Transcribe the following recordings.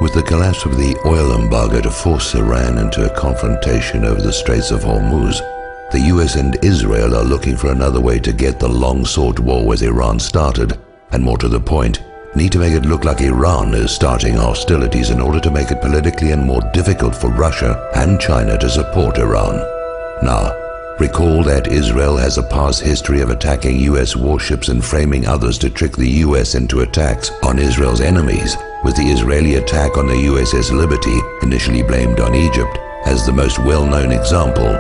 With the collapse of the oil embargo to force Iran into a confrontation over the Straits of Hormuz, the US and Israel are looking for another way to get the long-sought war with Iran started, and more to the point, need to make it look like Iran is starting hostilities in order to make it politically and more difficult for Russia and China to support Iran. Now, recall that Israel has a past history of attacking US warships and framing others to trick the US into attacks on Israel's enemies, with the Israeli attack on the USS Liberty, initially blamed on Egypt, as the most well-known example.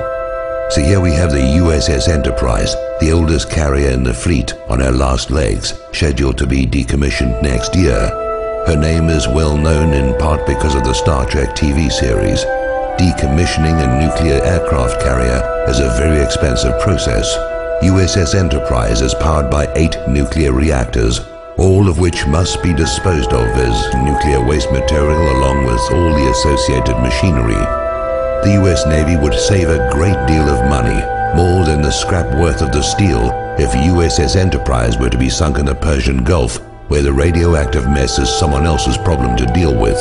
So here we have the USS Enterprise, the oldest carrier in the fleet, on her last legs, scheduled to be decommissioned next year. Her name is well known in part because of the Star Trek TV series. Decommissioning a nuclear aircraft carrier is a very expensive process. USS Enterprise is powered by 8 nuclear reactors, all of which must be disposed of as nuclear waste material along with all the associated machinery. The US Navy would save a great deal of money, more than the scrap worth of the steel, if USS Enterprise were to be sunk in the Persian Gulf, where the radioactive mess is someone else's problem to deal with.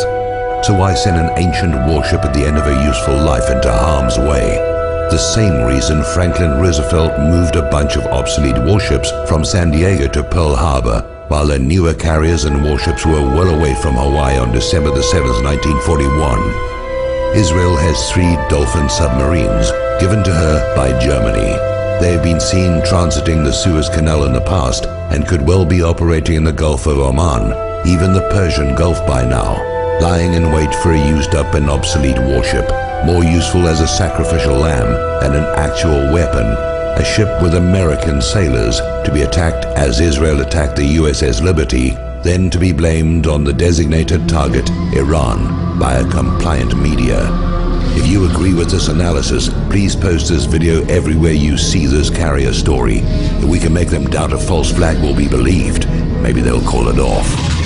So why send an ancient warship at the end of a useful life into harm's way? The same reason Franklin Roosevelt moved a bunch of obsolete warships from San Diego to Pearl Harbor, while their newer carriers and warships were well away from Hawaii on December the 7th, 1941. Israel has 3 Dolphin submarines, given to her by Germany. They have been seen transiting the Suez Canal in the past and could well be operating in the Gulf of Oman, even the Persian Gulf by now, lying in wait for a used-up and obsolete warship, more useful as a sacrificial lamb than an actual weapon, a ship with American sailors to be attacked as Israel attacked the USS Liberty, then to be blamed on the designated target, Iran, by a compliant media. If you agree with this analysis, please post this video everywhere you see this carrier story. If we can make them doubt a false flag will be believed, maybe they'll call it off.